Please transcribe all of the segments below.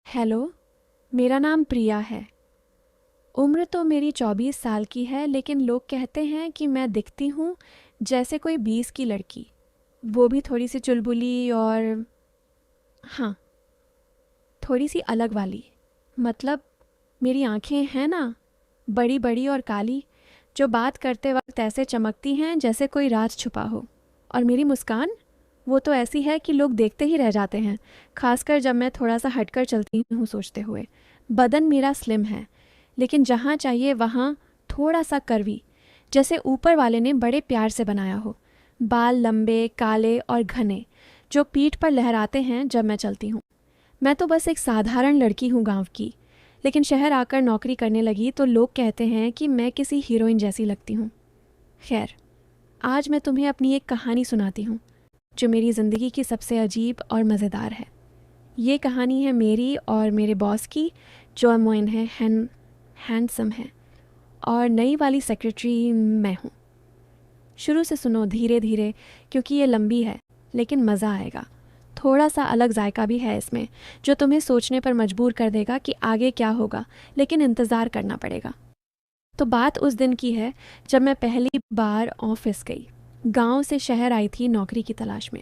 Hello, मेरा नाम प्रिया है। उम्र तो मेरी 24 साल की है, लेकिन लोग कहते हैं कि मैं दिखती हूँ जैसे कोई 20 की लड़की। वो भी थोड़ी सी चुलबुली और हाँ, थोड़ी सी अलग वाली। मतलब मेरी आंखें हैं ना, बड़ी बड़ी और काली, जो बात करते वक्त ऐसे चमकती हैं जैसे कोई राज छुपा हो। और मेरी मुस्कान, वो तो ऐसी है कि लोग देखते ही रह जाते हैं, खासकर जब मैं थोड़ा सा हटकर चलती हूँ सोचते हुए। बदन मेरा स्लिम है, लेकिन जहाँ चाहिए वहाँ थोड़ा सा कर्वी, जैसे ऊपर वाले ने बड़े प्यार से बनाया हो। बाल लंबे, काले और घने, जो पीठ पर लहराते हैं जब मैं चलती हूँ। मैं तो बस एक साधारण लड़की हूँ गांव की, लेकिन शहर आकर नौकरी करने लगी तो लोग कहते हैं कि मैं किसी हीरोइन जैसी लगती हूँ। खैर, आज मैं तुम्हें अपनी एक कहानी सुनाती हूँ, जो मेरी ज़िंदगी की सबसे अजीब और मज़ेदार है। ये कहानी है मेरी और मेरे बॉस की, जो अमोइन है, हैंडसम है, और नई वाली सेक्रेटरी मैं हूँ। शुरू से सुनो, धीरे धीरे, क्योंकि ये लंबी है, लेकिन मज़ा आएगा। थोड़ा सा अलग जायका भी है इसमें, जो तुम्हें सोचने पर मजबूर कर देगा कि आगे क्या होगा, लेकिन इंतज़ार करना पड़ेगा। तो बात उस दिन की है जब मैं पहली बार ऑफिस गई। गांव से शहर आई थी नौकरी की तलाश में।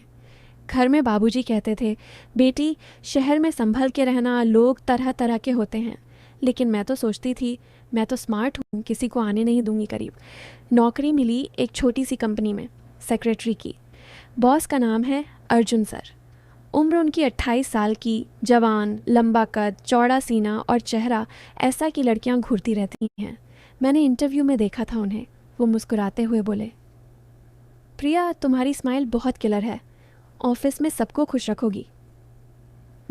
घर में बाबूजी कहते थे, बेटी, शहर में संभल के रहना, लोग तरह तरह के होते हैं। लेकिन मैं तो सोचती थी, मैं तो स्मार्ट हूँ, किसी को आने नहीं दूंगी करीब। नौकरी मिली एक छोटी सी कंपनी में, सेक्रेटरी की। बॉस का नाम है अर्जुन सर। उम्र उनकी 28 साल की, जवान, लंबा कद, चौड़ा सीना और चेहरा ऐसा कि लड़कियां घूरती रहती हैं। मैंने इंटरव्यू में देखा था उन्हें। वो मुस्कुराते हुए बोले, प्रिया, तुम्हारी स्माइल बहुत किलर है, ऑफिस में सबको खुश रखोगी।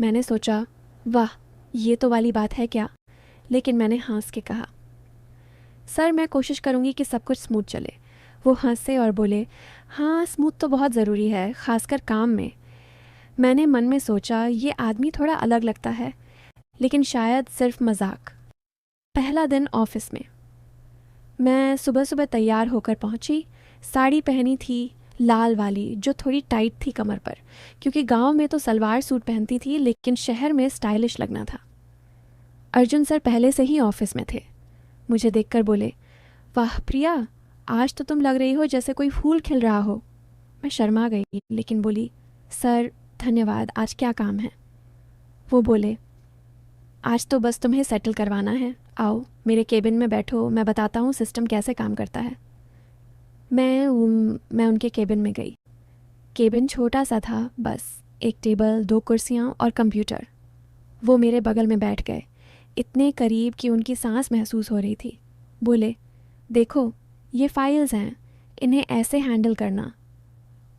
मैंने सोचा, वाह, ये तो वाली बात है क्या। लेकिन मैंने हंस के कहा, सर, मैं कोशिश करूँगी कि सब कुछ स्मूथ चले। वो हंसे और बोले, हाँ, स्मूथ तो बहुत ज़रूरी है, खासकर काम में। मैंने मन में सोचा, ये आदमी थोड़ा अलग लगता है, लेकिन शायद सिर्फ मजाक। पहला दिन ऑफिस में। मैं सुबह सुबह तैयार होकर पहुंची। साड़ी पहनी थी, लाल वाली, जो थोड़ी टाइट थी कमर पर, क्योंकि गांव में तो सलवार सूट पहनती थी, लेकिन शहर में स्टाइलिश लगना था। अर्जुन सर पहले से ही ऑफिस में थे। मुझे देखकर बोले, वाह प्रिया, आज तो तुम लग रही हो जैसे कोई फूल खिल रहा हो। मैं शर्मा गई, लेकिन बोली, सर धन्यवाद, आज क्या काम है। वो बोले, आज तो बस तुम्हें सेटल करवाना है, आओ मेरे केबिन में बैठो, मैं बताता हूँ सिस्टम कैसे काम करता है। मैं उनके केबिन में गई। केबिन छोटा सा था, बस एक टेबल, दो कुर्सियाँ और कंप्यूटर। वो मेरे बगल में बैठ गए, इतने करीब कि उनकी सांस महसूस हो रही थी। बोले, देखो, ये फाइल्स हैं, इन्हें ऐसे हैंडल करना।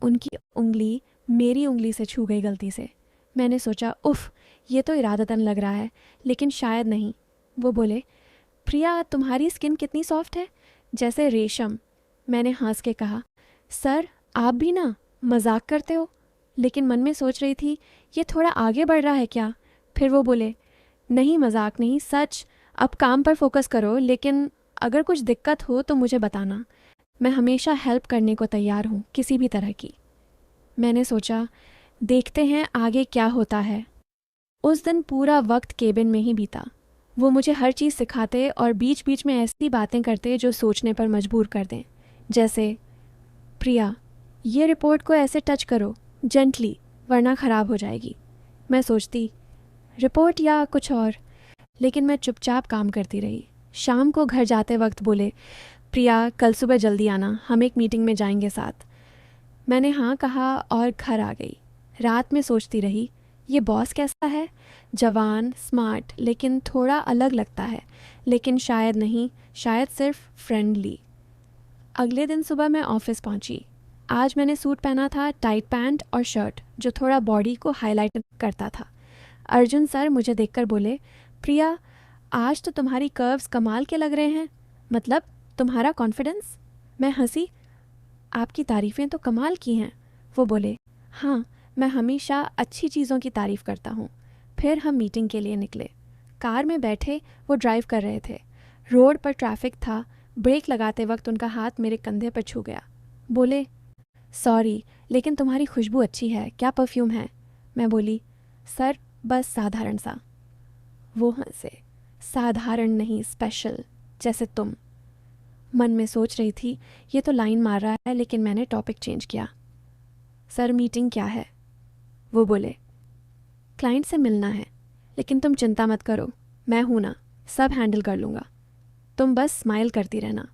उनकी उंगली मेरी उंगली से छू गई गलती से। मैंने सोचा, उफ़, ये तो इरादतन लग रहा है, लेकिन शायद नहीं। वो बोले, प्रिया, तुम्हारी स्किन कितनी सॉफ्ट है, जैसे रेशम। मैंने हंस के कहा, सर, आप भी ना मजाक करते हो। लेकिन मन में सोच रही थी, ये थोड़ा आगे बढ़ रहा है क्या। फिर वो बोले, नहीं, मजाक नहीं, सच। अब काम पर फोकस करो, लेकिन अगर कुछ दिक्कत हो तो मुझे बताना। मैं हमेशा हेल्प करने को तैयार हूँ, किसी भी तरह की। मैंने सोचा, देखते हैं आगे क्या होता है। उस दिन पूरा वक्त केबिन में ही बीता। वो मुझे हर चीज़ सिखाते और बीच बीच में ऐसी बातें करते जो सोचने पर मजबूर कर दें। जैसे, प्रिया, ये रिपोर्ट को ऐसे टच करो, जेंटली, वरना ख़राब हो जाएगी। मैं सोचती, रिपोर्ट या कुछ और, लेकिन मैं चुपचाप काम करती रही। शाम को घर जाते वक्त बोले, प्रिया, कल सुबह जल्दी आना, हम एक मीटिंग में जाएंगे साथ। मैंने हाँ कहा और घर आ गई। रात में सोचती रही, ये बॉस कैसा है, जवान, स्मार्ट, लेकिन थोड़ा अलग लगता है। लेकिन शायद नहीं, शायद सिर्फ फ्रेंडली। अगले दिन सुबह मैं ऑफिस पहुंची। आज मैंने सूट पहना था, टाइट पैंट और शर्ट, जो थोड़ा बॉडी को हाईलाइट करता था। अर्जुन सर मुझे देखकर बोले, प्रिया, आज तो तुम्हारी कर्व्स कमाल के लग रहे हैं, मतलब तुम्हारा कॉन्फिडेंस। मैं हंसी, आपकी तारीफ़ें तो कमाल की हैं। वो बोले, हाँ, मैं हमेशा अच्छी चीज़ों की तारीफ़ करता हूँ। फिर हम मीटिंग के लिए निकले। कार में बैठे वो ड्राइव कर रहे थे। रोड पर ट्रैफिक था। ब्रेक लगाते वक्त उनका हाथ मेरे कंधे पर छू गया। बोले, सॉरी, लेकिन तुम्हारी खुशबू अच्छी है, क्या परफ्यूम है। मैं बोली, सर, बस साधारण सा। वो हंसे। साधारण नहीं, स्पेशल, जैसे तुम। मन में सोच रही थी ये तो लाइन मार रहा है, लेकिन मैंने टॉपिक चेंज किया। सर मीटिंग क्या है? वो बोले, क्लाइंट से मिलना है, लेकिन तुम चिंता मत करो, मैं हूं ना, सब हैंडल कर लूँगा, तुम बस स्माइल करती रहना।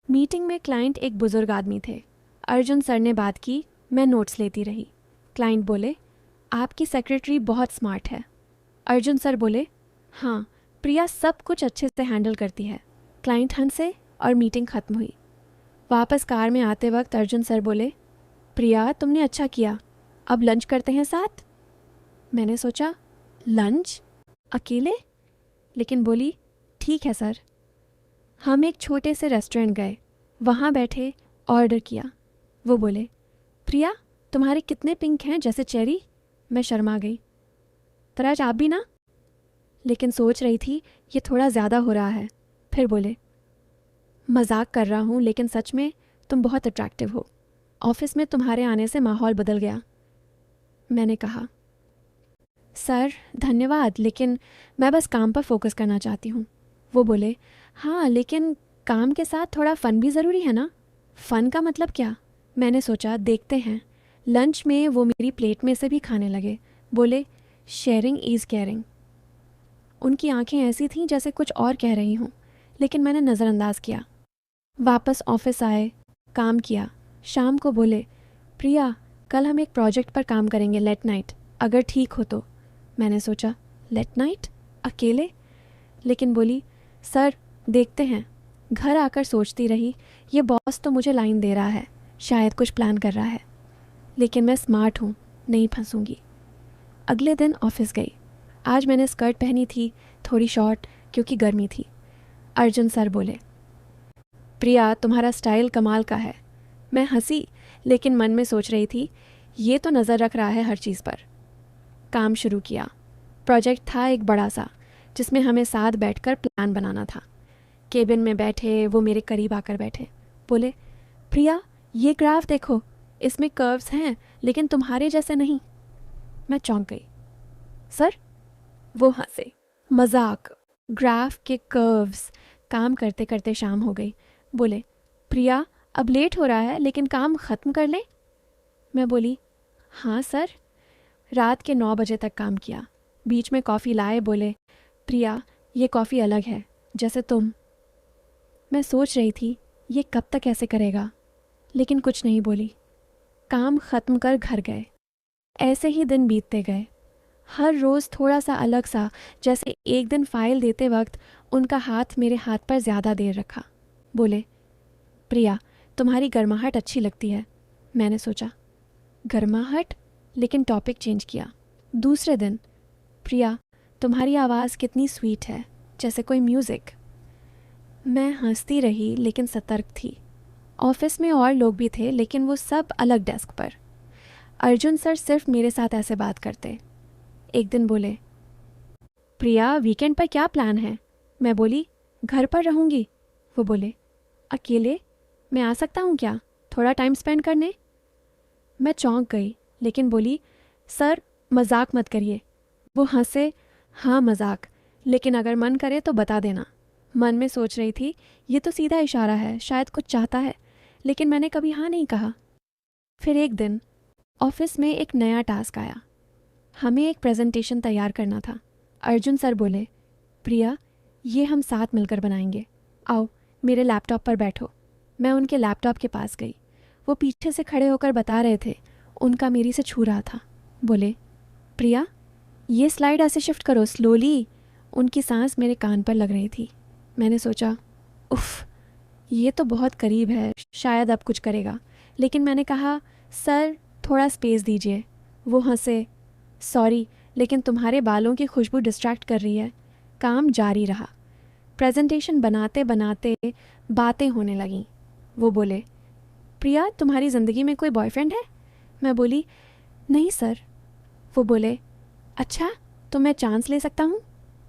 मीटिंग में क्लाइंट एक बुज़ुर्ग आदमी थे। अर्जुन सर ने बात की, मैं नोट्स लेती रही। क्लाइंट बोले, आपकी सेक्रेटरी बहुत स्मार्ट है। अर्जुन सर बोले, हाँ, प्रिया सब कुछ अच्छे से हैंडल करती है। क्लाइंट हंसे और मीटिंग ख़त्म हुई। वापस कार में आते वक्त अर्जुन सर बोले, प्रिया तुमने अच्छा किया, अब लंच करते हैं साथ। मैंने सोचा, लंच अकेले? लेकिन बोली, ठीक है सर। हम एक छोटे से रेस्टोरेंट गए, वहाँ बैठे, ऑर्डर किया। वो बोले, प्रिया तुम्हारे कितने पिंक हैं जैसे चेरी। मैं शर्मा गई। तराज आप भी ना? लेकिन सोच रही थी ये थोड़ा ज़्यादा हो रहा है। फिर बोले, मजाक कर रहा हूँ, लेकिन सच में तुम बहुत अट्रैक्टिव हो। ऑफिस में तुम्हारे आने से माहौल बदल गया। मैंने कहा, सर धन्यवाद, लेकिन मैं बस काम पर फोकस करना चाहती हूँ। वो बोले, हाँ लेकिन काम के साथ थोड़ा फ़न भी ज़रूरी है ना। फ़न का मतलब क्या? मैंने सोचा देखते हैं। लंच में वो मेरी प्लेट में से भी खाने लगे। बोले, शेयरिंग इज़ केयरिंग। उनकी आंखें ऐसी थीं जैसे कुछ और कह रही हूँ, लेकिन मैंने नज़रअंदाज किया। वापस ऑफिस आए, काम किया। शाम को बोले, प्रिया कल हम एक प्रोजेक्ट पर काम करेंगे लेट नाइट, अगर ठीक हो तो। मैंने सोचा, लेट नाइट अकेले? लेकिन बोली, सर देखते हैं। घर आकर सोचती रही, ये बॉस तो मुझे लाइन दे रहा है, शायद कुछ प्लान कर रहा है, लेकिन मैं स्मार्ट हूँ, नहीं फंसूंगी। अगले दिन ऑफिस गई। आज मैंने स्कर्ट पहनी थी, थोड़ी शॉर्ट, क्योंकि गर्मी थी। अर्जुन सर बोले, प्रिया तुम्हारा स्टाइल कमाल का है। मैं हंसी, लेकिन मन में सोच रही थी ये तो नज़र रख रहा है हर चीज़ पर। काम शुरू किया। प्रोजेक्ट था एक बड़ा सा, जिसमें हमें साथ बैठकर प्लान बनाना था। केबिन में बैठे, वो मेरे करीब आकर बैठे। बोले, प्रिया ये ग्राफ देखो, इसमें कर्व्स हैं, लेकिन तुम्हारे जैसे नहीं। मैं चौंक गई। सर? वो हंसे। मजाक, ग्राफ के कर्व्स। काम करते करते शाम हो गई। बोले, प्रिया अब लेट हो रहा है, लेकिन काम ख़त्म कर लें? मैं बोली, हाँ सर। रात के 9 बजे तक काम किया। बीच में कॉफ़ी लाए। बोले, प्रिया ये कॉफ़ी अलग है, जैसे तुम। मैं सोच रही थी ये कब तक ऐसे करेगा, लेकिन कुछ नहीं बोली। काम ख़त्म कर घर गए। ऐसे ही दिन बीतते गए, हर रोज़ थोड़ा सा अलग सा। जैसे एक दिन फ़ाइल देते वक्त उनका हाथ मेरे हाथ पर ज़्यादा देर रखा। बोले, प्रिया तुम्हारी गर्माहट अच्छी लगती है। मैंने सोचा, गर्माहट? लेकिन टॉपिक चेंज किया। दूसरे दिन, प्रिया तुम्हारी आवाज़ कितनी स्वीट है, जैसे कोई म्यूज़िक। मैं हंसती रही, लेकिन सतर्क थी। ऑफिस में और लोग भी थे, लेकिन वो सब अलग डेस्क पर। अर्जुन सर सिर्फ मेरे साथ ऐसे बात करते। एक दिन बोले, प्रिया वीकेंड पर क्या प्लान है? मैं बोली, घर पर रहूँगी। वो बोले, अकेले? मैं आ सकता हूँ क्या, थोड़ा टाइम स्पेंड करने? मैं चौंक गई, लेकिन बोली, सर मजाक मत करिए। वो हंसे, हाँ मजाक, लेकिन अगर मन करे तो बता देना। मन में सोच रही थी ये तो सीधा इशारा है, शायद कुछ चाहता है, लेकिन मैंने कभी हाँ नहीं कहा। फिर एक दिन ऑफिस में एक नया टास्क आया। हमें एक प्रेजेंटेशन तैयार करना था। अर्जुन सर बोले, प्रिया ये हम साथ मिलकर बनाएंगे, आओ मेरे लैपटॉप पर बैठो। मैं उनके लैपटॉप के पास गई। वो पीछे से खड़े होकर बता रहे थे, उनका मेरी से छू रहा था। बोले, प्रिया ये स्लाइड ऐसे शिफ्ट करो स्लोली। उनकी सांस मेरे कान पर लग रही थी। मैंने सोचा, उफ ये तो बहुत करीब है, शायद अब कुछ करेगा। लेकिन मैंने कहा, सर थोड़ा स्पेस दीजिए। वो हंसे, सॉरी लेकिन तुम्हारे बालों की खुशबू डिस्ट्रैक्ट कर रही है। काम जारी रहा। प्रेजेंटेशन बनाते बनाते बातें होने लगीं। वो बोले, प्रिया तुम्हारी ज़िंदगी में कोई बॉयफ्रेंड है? मैं बोली, नहीं सर। वो बोले, अच्छा तो मैं चांस ले सकता हूँ?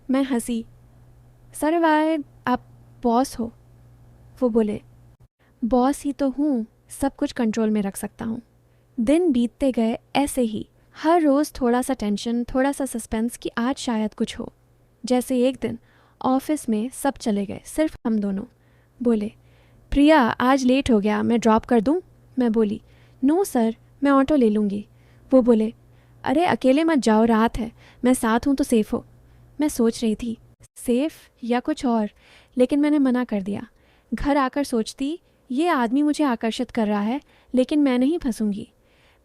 मैं हंसी, सर वाई आप बॉस हो? वो बोले, बॉस ही तो हूँ, सब कुछ कंट्रोल में रख सकता हूँ। दिन बीतते गए ऐसे ही, हर रोज़ थोड़ा सा टेंशन, थोड़ा सा सस्पेंस कि आज शायद कुछ हो। जैसे एक दिन ऑफिस में सब चले गए, सिर्फ हम दोनों। बोले, प्रिया आज लेट हो गया, मैं ड्रॉप कर दूं? मैं बोली, नो सर, मैं ऑटो ले लूँगी। वो बोले, अरे अकेले मत जाओ, रात है, मैं साथ हूँ तो सेफ हो। मैं सोच रही थी सेफ या कुछ और, लेकिन मैंने मना कर दिया। घर आकर सोचती ये आदमी मुझे आकर्षित कर रहा है, लेकिन मैं नहीं फंसूंगी।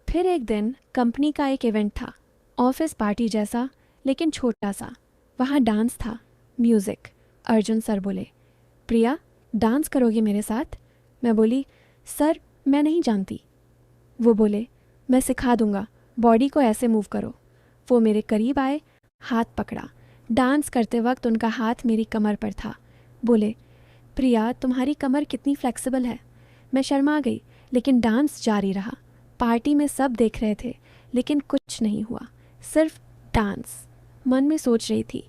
फिर एक दिन कंपनी का एक इवेंट था, ऑफिस पार्टी जैसा लेकिन छोटा सा। वहाँ डांस था, म्यूज़िक। अर्जुन सर बोले, प्रिया डांस करोगी मेरे साथ? मैं बोली, सर मैं नहीं जानती। वो बोले, मैं सिखा दूंगा, बॉडी को ऐसे मूव करो। वो मेरे करीब आए, हाथ पकड़ा। डांस करते वक्त उनका हाथ मेरी कमर पर था। बोले, प्रिया तुम्हारी कमर कितनी फ्लेक्सिबल है। मैं शर्मा गई, लेकिन डांस जारी रहा। पार्टी में सब देख रहे थे, लेकिन कुछ नहीं हुआ, सिर्फ डांस। मन में सोच रही थी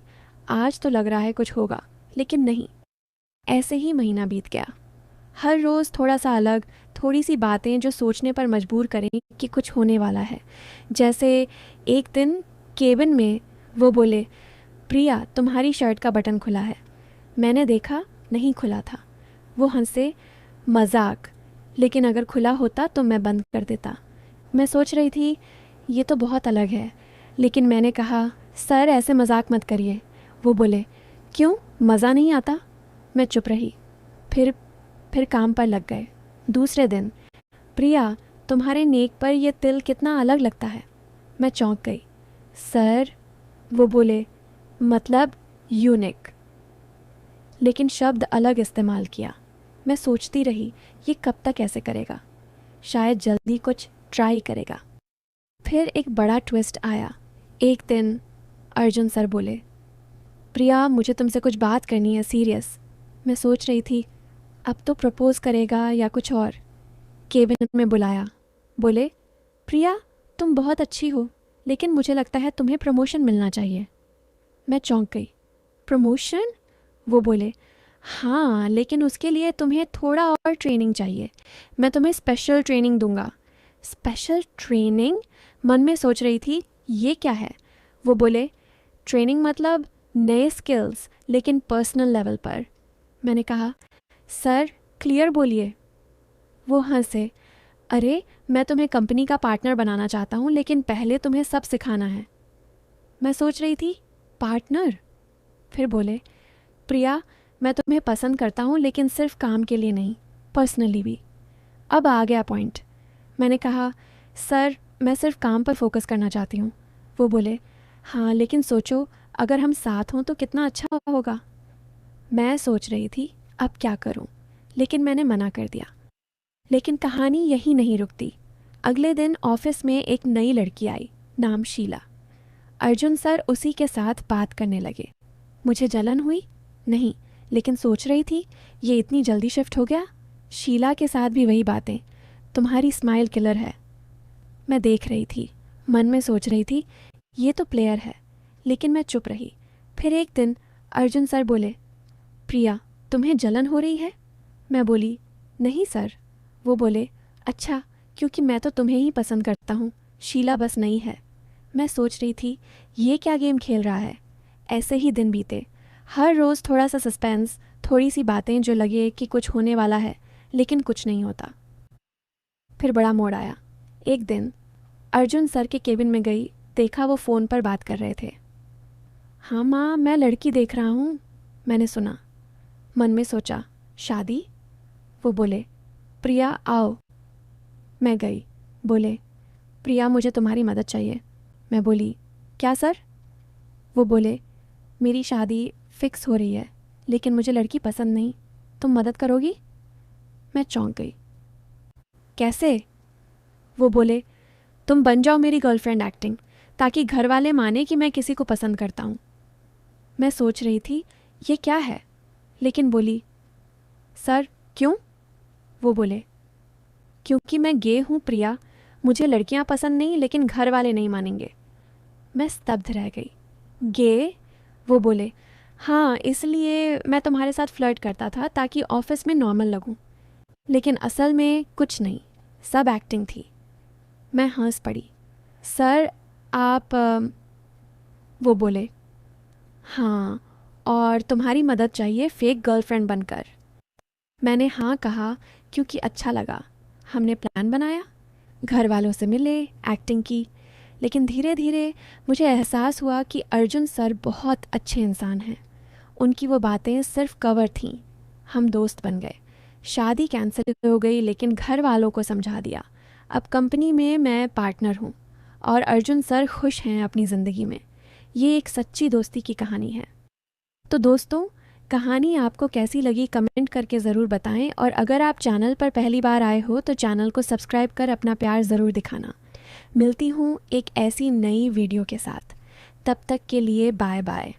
आज तो लग रहा है कुछ होगा, लेकिन नहीं। ऐसे ही महीना बीत गया। हर रोज़ थोड़ा सा अलग, थोड़ी सी बातें जो सोचने पर मजबूर करें कि कुछ होने वाला है। जैसे एक दिन केबिन में वो बोले, प्रिया तुम्हारी शर्ट का बटन खुला है। मैंने देखा, नहीं खुला था। वो हंसे, मजाक, लेकिन अगर खुला होता तो मैं बंद कर देता। मैं सोच रही थी ये तो बहुत अलग है, लेकिन मैंने कहा, सर ऐसे मजाक मत करिए। वो बोले, क्यों, मज़ा नहीं आता? मैं चुप रही। फिर काम पर लग गए। दूसरे दिन, प्रिया तुम्हारे नेक पर यह तिल कितना अलग लगता है। मैं चौंक गई। सर? वो बोले, मतलब यूनिक, लेकिन शब्द अलग इस्तेमाल किया। मैं सोचती रही ये कब तक ऐसे करेगा, शायद जल्दी कुछ ट्राई करेगा। फिर एक बड़ा ट्विस्ट आया। एक दिन अर्जुन सर बोले, प्रिया मुझे तुमसे कुछ बात करनी है, सीरियस। मैं सोच रही थी अब तो प्रपोज करेगा या कुछ और। केबिन में बुलाया। बोले, प्रिया तुम बहुत अच्छी हो, लेकिन मुझे लगता है तुम्हें प्रमोशन मिलना चाहिए। मैं चौंक गई। प्रमोशन? वो बोले, हाँ, लेकिन उसके लिए तुम्हें थोड़ा और ट्रेनिंग चाहिए। मैं तुम्हें स्पेशल ट्रेनिंग दूंगा। Special training? मन में सोच रही थी ये क्या है। वो बोले, ट्रेनिंग मतलब नए स्किल्स, लेकिन पर्सनल लेवल पर। मैंने कहा, सर क्लियर बोलिए। वो हंसे, अरे मैं तुम्हें कंपनी का पार्टनर बनाना चाहता हूँ, लेकिन पहले तुम्हें सब सिखाना है। मैं सोच रही थी पार्टनर? फिर बोले, प्रिया मैं तुम्हें पसंद करता हूँ, लेकिन सिर्फ काम के लिए नहीं, पर्सनली भी। अब आ गया पॉइंट। मैंने कहा, सर मैं सिर्फ काम पर फोकस करना चाहती हूँ। वो बोले, हाँ लेकिन सोचो अगर हम साथ हों तो कितना अच्छा होगा। मैं सोच रही थी अब क्या करूँ, लेकिन मैंने मना कर दिया। लेकिन कहानी यही नहीं रुकती। अगले दिन ऑफिस में एक नई लड़की आई, नाम शीला। अर्जुन सर उसी के साथ बात करने लगे। मुझे जलन हुई नहीं, लेकिन सोच रही थी ये इतनी जल्दी शिफ्ट हो गया। शीला के साथ भी वही बातें, तुम्हारी स्माइल किलर है। मैं देख रही थी, मन में सोच रही थी ये तो प्लेयर है, लेकिन मैं चुप रही। फिर एक दिन अर्जुन सर बोले, प्रिया तुम्हें जलन हो रही है? मैं बोली, नहीं सर। वो बोले, अच्छा, क्योंकि मैं तो तुम्हें ही पसंद करता हूँ, शीला बस नहीं है। मैं सोच रही थी ये क्या गेम खेल रहा है। ऐसे ही दिन बीते, हर रोज़ थोड़ा सा सस्पेंस, थोड़ी सी बातें जो लगे कि कुछ होने वाला है, लेकिन कुछ नहीं होता। फिर बड़ा मोड़ आया। एक दिन अर्जुन सर के केबिन में गई, देखा वो फ़ोन पर बात कर रहे थे। हाँ माँ, मैं लड़की देख रहा हूँ, मैंने सुना। मन में सोचा, शादी? वो बोले, प्रिया आओ। मैं गई। बोले, प्रिया मुझे तुम्हारी मदद चाहिए। मैं बोली, क्या सर? वो बोले, मेरी शादी फिक्स हो रही है, लेकिन मुझे लड़की पसंद नहीं, तुम मदद करोगी? मैं चौंक गई। कैसे? वो बोले, तुम बन जाओ मेरी गर्लफ्रेंड एक्टिंग, ताकि घर वाले माने कि मैं किसी को पसंद करता हूँ। मैं सोच रही थी ये क्या है, लेकिन बोली, सर क्यों? वो बोले, क्योंकि मैं गे हूँ प्रिया, मुझे लड़कियाँ पसंद नहीं, लेकिन घर वाले नहीं मानेंगे। मैं स्तब्ध रह गई। गे? वो बोले, हाँ, इसलिए मैं तुम्हारे साथ फ्लर्ट करता था ताकि ऑफिस में नॉर्मल लगूं, लेकिन असल में कुछ नहीं, सब एक्टिंग थी। मैं हंस पड़ी। सर आप वो बोले, हाँ, और तुम्हारी मदद चाहिए फेक गर्लफ्रेंड बनकर। मैंने हाँ कहा क्योंकि अच्छा लगा। हमने प्लान बनाया, घर वालों से मिले, एक्टिंग की। लेकिन धीरे धीरे मुझे एहसास हुआ कि अर्जुन सर बहुत अच्छे इंसान हैं। उनकी वो बातें सिर्फ कवर थीं। हम दोस्त बन गए। शादी कैंसिल हो गई लेकिन घर वालों को समझा दिया। अब कंपनी में मैं पार्टनर हूँ और अर्जुन सर खुश हैं अपनी ज़िंदगी में। ये एक सच्ची दोस्ती की कहानी है। तो दोस्तों, कहानी आपको कैसी लगी कमेंट करके ज़रूर बताएं, और अगर आप चैनल पर पहली बार आए हो तो चैनल को सब्सक्राइब कर अपना प्यार ज़रूर दिखाना। मिलती हूँ एक ऐसी नई वीडियो के साथ। तब तक के लिए बाय बाय।